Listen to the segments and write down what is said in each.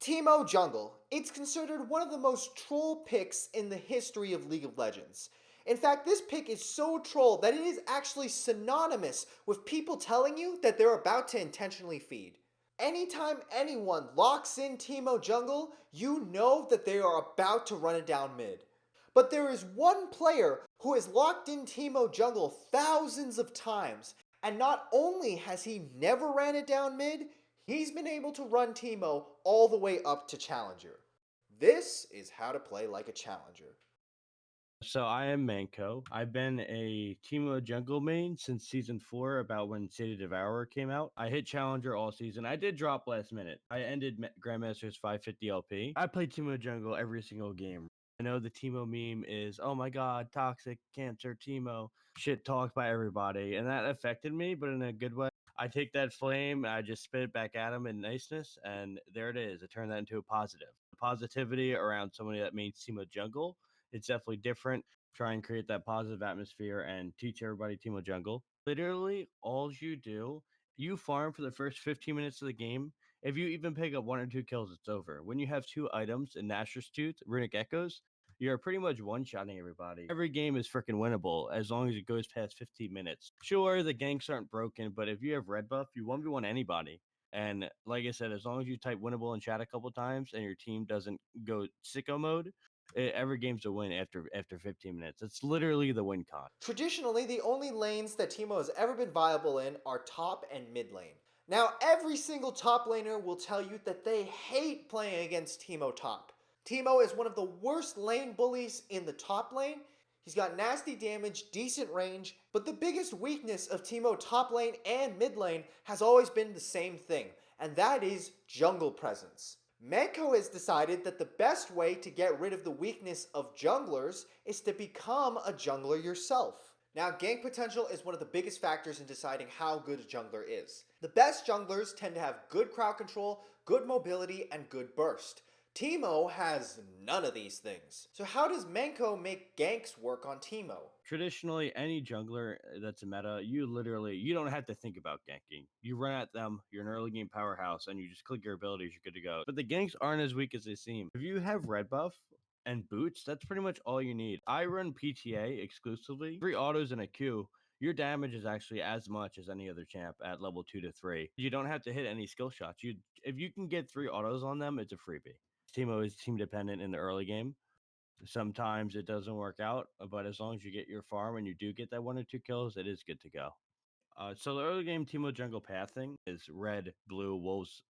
Teemo Jungle. It's considered one of the most troll picks in the history of League of Legends. In fact, this pick is so troll that it is actually synonymous with people telling you that they're about to intentionally feed. Anytime anyone locks in Teemo Jungle, you know that they are about to run it down mid. But there is one player who has locked in Teemo Jungle thousands of times, and not only has he never ran it down mid, he's been able to run Teemo all the way up to Challenger. This is how to play like a Challenger. So I am Manco. I've been a Teemo Jungle main since season 4, about when City Devourer came out. I hit Challenger all season. I did drop last minute. I ended Grandmaster's 550 LP. I played Teemo Jungle every single game. I know the Teemo meme is, oh my god, toxic, cancer, Teemo. Shit talked by everybody. And that affected me, but in a good way. I take that flame, I just spit it back at him in niceness, and there it is. I turn that into a positive. Positivity around somebody that means Teemo Jungle, it's definitely different. Try and create that positive atmosphere and teach everybody Teemo Jungle. Literally, all you do, you farm for the first 15 minutes of the game. If you even pick up 1 or 2 kills, it's over. When you have 2 items in Nashor's Tooth, Runic Echoes, you're pretty much one-shotting everybody. Every game is freaking winnable as long as it goes past 15 minutes. Sure, the ganks aren't broken, but if you have red buff, you 1v1 anybody. And like I said, as long as you type winnable in chat a couple times and your team doesn't go sicko mode, every game's a win after 15 minutes. It's literally the win con. Traditionally, the only lanes that Teemo has ever been viable in are top and mid lane. Now, every single top laner will tell you that they hate playing against Teemo top. Teemo is one of the worst lane bullies in the top lane. He's got nasty damage, decent range, but the biggest weakness of Teemo top lane and mid lane has always been the same thing, and that is jungle presence. Manco has decided that the best way to get rid of the weakness of junglers is to become a jungler yourself. Now, gank potential is one of the biggest factors in deciding how good a jungler is. The best junglers tend to have good crowd control, good mobility, and good burst. Teemo has none of these things. So how does Manco make ganks work on Teemo? Traditionally, any jungler that's a meta, you don't have to think about ganking. You run at them, you're an early game powerhouse, and you just click your abilities, you're good to go. But the ganks aren't as weak as they seem. If you have red buff and boots, that's pretty much all you need. I run PTA exclusively, 3 autos and a Q. Your damage is actually as much as any other champ at level 2 to 3. You don't have to hit any skill shots. If you can get 3 autos on them, it's a freebie. Teemo is team dependent in the early game. Sometimes it doesn't work out, but as long as you get your farm and you do get that 1 or 2 kills, it is good to go. So the early game Teemo jungle pathing is red, blue, wolves,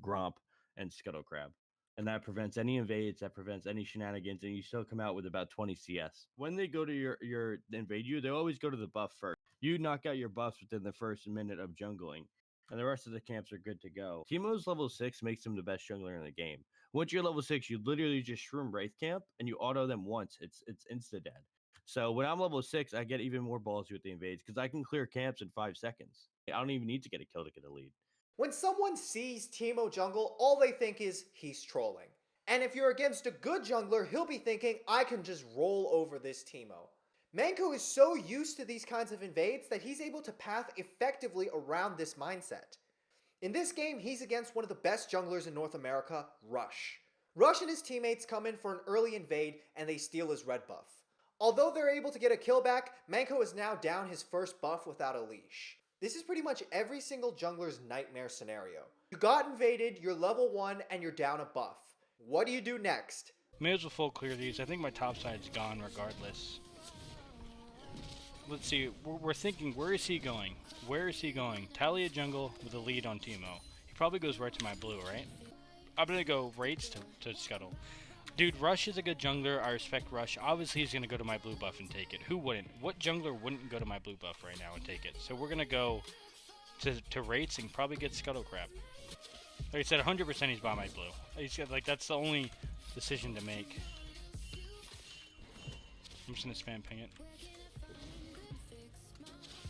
gromp, and scuttle crab. And that prevents any invades, that prevents any shenanigans, and you still come out with about 20 CS. When they go to your invade you, they always go to the buff first. You knock out your buffs within the first minute of jungling, and the rest of the camps are good to go. Teemo's level 6 makes him the best jungler in the game. Once you're level 6, you literally just shroom Wraith Camp and you auto them once. It's insta dead. So when I'm level 6, I get even more ballsy with the invades because I can clear camps in 5 seconds. I don't even need to get a kill to get a lead. When someone sees Teemo Jungle, all they think is he's trolling. And if you're against a good jungler, he'll be thinking, I can just roll over this Teemo. Manco is so used to these kinds of invades that he's able to path effectively around this mindset. In this game, he's against one of the best junglers in North America, Rush. Rush and his teammates come in for an early invade and they steal his red buff. Although they're able to get a kill back, Manco is now down his first buff without a leash. This is pretty much every single jungler's nightmare scenario. You got invaded, you're level 1, and you're down a buff. What do you do next? May as well full clear these. I think my top side's gone regardless. Let's see. We're thinking, where is he going? Where is he going? Talia jungle with a lead on Teemo. He probably goes right to my blue, right? I'm going to go Raids to Scuttle. Dude, Rush is a good jungler. I respect Rush. Obviously, he's going to go to my blue buff and take it. Who wouldn't? What jungler wouldn't go to my blue buff right now and take it? So we're going to go to Raids and probably get Scuttle Crab. Like I said, 100% he's by my blue. He's got, like, that's the only decision to make. I'm just going to spam ping it.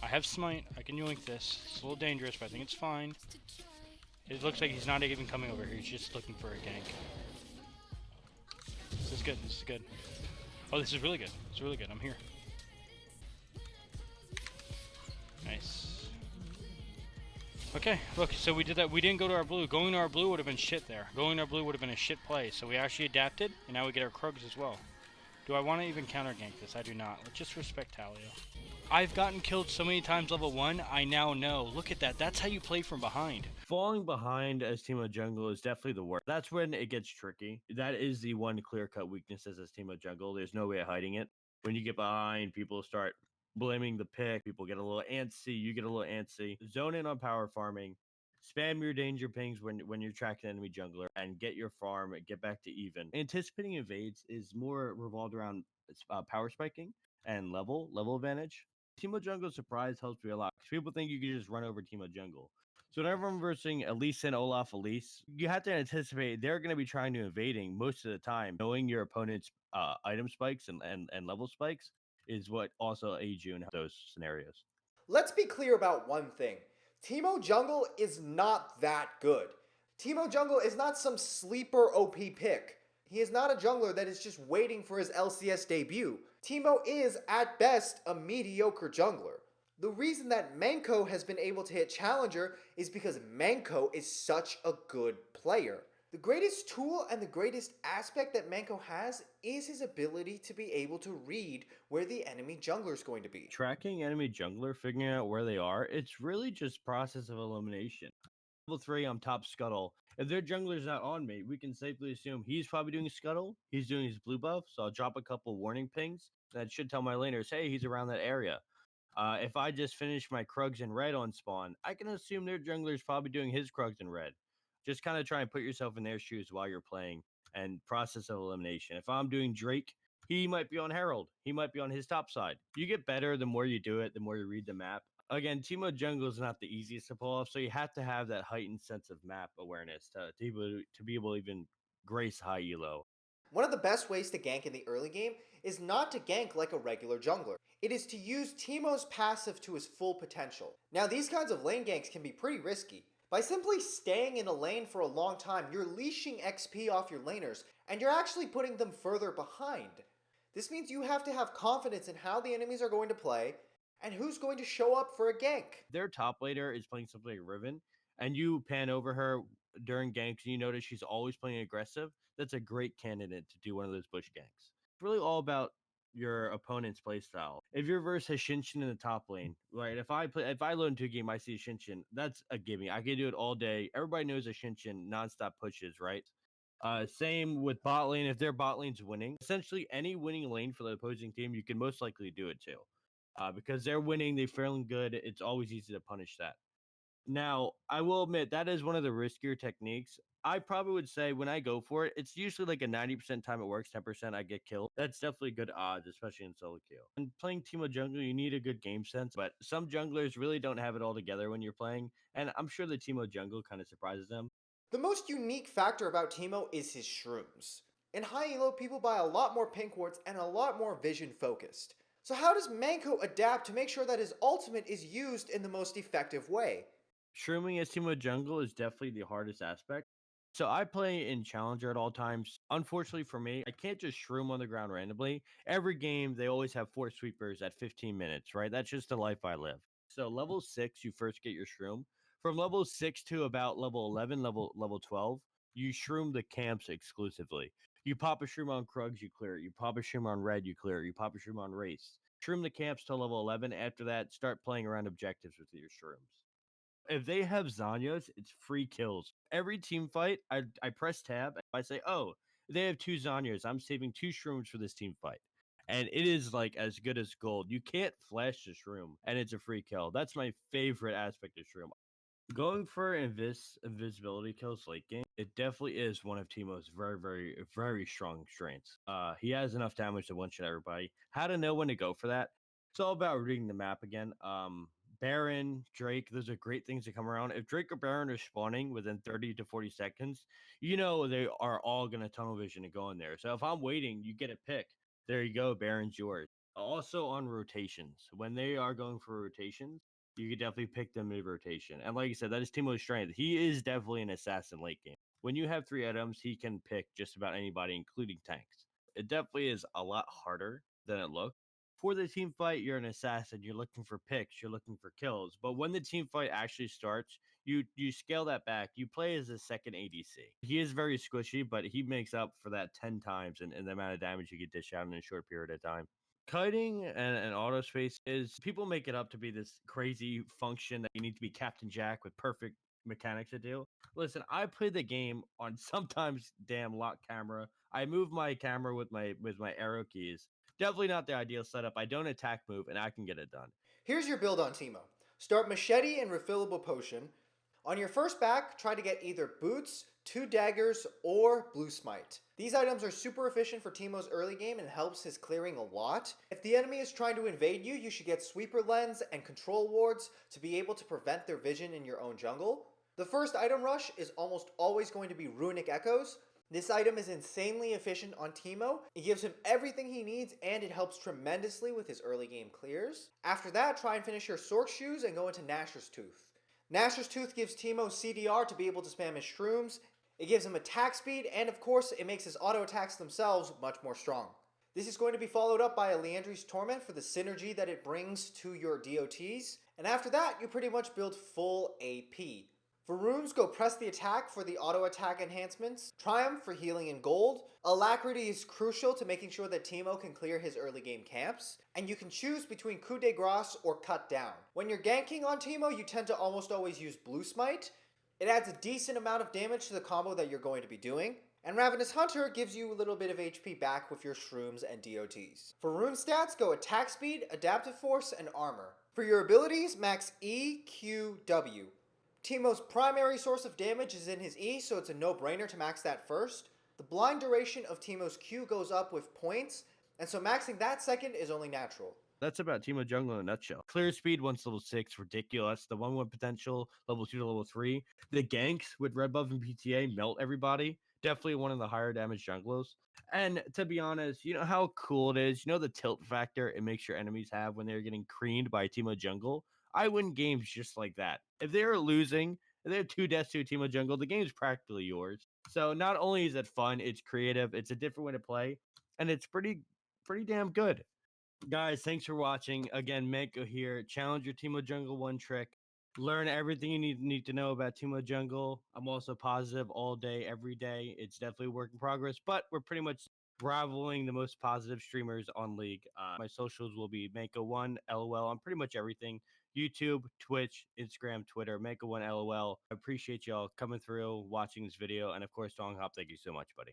I have Smite. I can yoink this. It's a little dangerous, but I think it's fine. It looks like he's not even coming over here. He's just looking for a gank. This is good. This is good. Oh, this is really good. It's really good. I'm here. Nice. Okay, look, so we did that. We didn't go to our blue. Going to our blue would have been shit there. Going to our blue would have been a shit play. So we actually adapted, and now we get our Krugs as well. Do I want to even counter gank this? I do not. Let's just respect Talia. I've gotten killed so many times level 1, I now know. Look at that. That's how you play from behind. Falling behind as Teemo Jungle is definitely the worst. That's when it gets tricky. That is the one clear-cut weakness as Teemo Jungle. There's no way of hiding it. When you get behind, people start blaming the pick. People get a little antsy. You get a little antsy. Zone in on power farming. Spam your danger pings when you're tracking enemy jungler and get your farm, get back to even. Anticipating invades is more revolved around power spiking and level advantage. Teemo Jungle surprise helps me a lot because people think you can just run over Teemo Jungle. So whenever I'm versing Elise and Olaf Elise, you have to anticipate they're going to be trying to invading most of the time. Knowing your opponent's item spikes and level spikes is what also aids you in those scenarios. Let's be clear about one thing. Teemo Jungle is not that good. Teemo Jungle is not some sleeper OP pick. He is not a jungler that is just waiting for his LCS debut. Teemo is, at best, a mediocre jungler. The reason that Manco has been able to hit Challenger is because Manco is such a good player. The greatest tool and the greatest aspect that Manco has is his ability to be able to read where the enemy jungler is going to be. Tracking enemy jungler, figuring out where they are, it's really just process of elimination. Level 3, I'm top scuttle. If their jungler's not on me, we can safely assume he's probably doing scuttle. He's doing his blue buff, so I'll drop a couple warning pings that should tell my laners, hey, he's around that area. If I just finish my Krugs in red on spawn, I can assume their jungler's probably doing his Krugs in red. Just kind of try and put yourself in their shoes while you're playing and process of elimination. If I'm doing Drake, he might be on Herald. He might be on his top side. You get better the more you do it, the more you read the map. Again, Teemo Jungle is not the easiest to pull off, so you have to have that heightened sense of map awareness to be able to even grace high elo. One of the best ways to gank in the early game is not to gank like a regular jungler. It is to use Teemo's passive to his full potential. Now these kinds of lane ganks can be pretty risky. By simply staying in a lane for a long time, you're leashing XP off your laners, and you're actually putting them further behind. This means you have to have confidence in how the enemies are going to play, and who's going to show up for a gank. Their top laner is playing something like Riven, and you pan over her during ganks, and you notice she's always playing aggressive, that's a great candidate to do one of those bush ganks. It's really all about your opponent's playstyle. If your verse has Shinshin in the top lane, right? If I load into a game, I see a Shinshin, that's a gimme. I can do it all day. Everybody knows a Shinshin nonstop pushes, right? Same with bot lane. If their bot lane's winning, essentially any winning lane for the opposing team, you can most likely do it to. Because they're winning, they're feeling good. It's always easy to punish that. Now, I will admit that is one of the riskier techniques. I probably would say when I go for it, it's usually like a 90% time it works, 10% I get killed. That's definitely good odds, especially in solo queue. And playing Teemo Jungle, you need a good game sense, but some junglers really don't have it all together when you're playing, and I'm sure the Teemo Jungle kind of surprises them. The most unique factor about Teemo is his shrooms. In high elo, people buy a lot more pink wards and a lot more vision focused. So how does Manco adapt to make sure that his ultimate is used in the most effective way? Shrooming as Teemo Jungle is definitely the hardest aspect. So I play in Challenger at all times. Unfortunately for me, I can't just shroom on the ground randomly. Every game, they always have 4 sweepers at 15 minutes, right? That's just the life I live. So level 6, you first get your shroom. From level 6 to about level 11, level 12, you shroom the camps exclusively. You pop a shroom on Krugs, you clear it. You pop a shroom on Red, you clear it. You pop a shroom on Race. Shroom the camps till level 11. After that, start playing around objectives with your shrooms. If they have Zanyas, it's free kills. Every team fight, I press tab. I say, oh, they have 2 Zanyas. I'm saving 2 shrooms for this team fight. And it is like as good as gold. You can't flash the shroom, and it's a free kill. That's my favorite aspect of shroom. Going for invisibility kills late game, it definitely is one of Teemo's very strong strengths. He has enough damage to one shot everybody. How to know when to go for that? It's all about reading the map again. Baron, Drake, those are great things to come around. If Drake or Baron are spawning within 30 to 40 seconds, you know they are all gonna tunnel vision and go in there. So if I'm waiting, you get a pick. There you go, Baron's yours. Also on rotations, when they are going for rotations, you could definitely pick them mid rotation. And like I said, that is Teemo's strength. He is definitely an assassin late game. When you have 3 items, he can pick just about anybody, including tanks. It definitely is a lot harder than it looks. For the team fight, you're an assassin. You're looking for picks. You're looking for kills. But when the team fight actually starts, You scale that back. You play as a second ADC. He is very squishy, but he makes up for that 10 times in the amount of damage you can dish out in a short period of time. Kiting and auto space is people make it up to be this crazy function that you need to be Captain Jack with perfect mechanics to do. Listen, I play the game on sometimes damn lock camera. I move my camera with my arrow keys. Definitely not the ideal setup. I don't attack move and I can get it done. Here's your build on Teemo. Start Machete and Refillable Potion. On your first back, try to get either Boots, 2 Daggers, or Blue Smite. These items are super efficient for Teemo's early game and helps his clearing a lot. If the enemy is trying to invade you, you should get Sweeper Lens and Control Wards to be able to prevent their vision in your own jungle. The first item rush is almost always going to be Runic Echoes. This item is insanely efficient on Teemo. It gives him everything he needs and it helps tremendously with his early game clears. After that, try and finish your Sork Shoes and go into Gnasher's Tooth. Gnasher's Tooth gives Teemo CDR to be able to spam his shrooms. It gives him attack speed and of course it makes his auto attacks themselves much more strong. This is going to be followed up by a Leandri's Torment for the synergy that it brings to your DOTs. And after that, you pretty much build full AP. For runes, go Press the Attack for the auto attack enhancements, Triumph for healing and gold. Alacrity is crucial to making sure that Teemo can clear his early game camps, and you can choose between Coup de Grace or Cut Down. When you're ganking on Teemo, you tend to almost always use Blue Smite. It adds a decent amount of damage to the combo that you're going to be doing. And Ravenous Hunter gives you a little bit of HP back with your shrooms and DOTs. For rune stats, go Attack Speed, Adaptive Force, and Armor. For your abilities, max E, Q, W. Teemo's primary source of damage is in his E, so it's a no-brainer to max that first. The blind duration of Teemo's Q goes up with points, and so maxing that second is only natural. That's about Teemo Jungle in a nutshell. Clear speed, once level 6, ridiculous. The 1-1 potential, level 2 to level 3. The ganks with red buff and PTA melt everybody. Definitely one of the higher damage junglers. And to be honest, you know how cool it is? You know the tilt factor it makes your enemies have when they're getting creamed by Teemo Jungle? I win games just like that. If they're losing, if they have 2 deaths to a Teemo Jungle, the game's practically yours. So not only is it fun, it's creative, it's a different way to play, and it's pretty damn good. Guys, thanks for watching. Again, Manco here. Challenge your Teemo Jungle one trick. Learn everything you need to know about Teemo Jungle. I'm also positive all day, every day. It's definitely a work in progress, but we're pretty much rivaling the most positive streamers on League. My socials will be Manco1, LOL on pretty much everything. YouTube, Twitch, Instagram, Twitter, Manco1, LOL. I appreciate y'all coming through, watching this video, and of course, Dong Hop, thank you so much, buddy.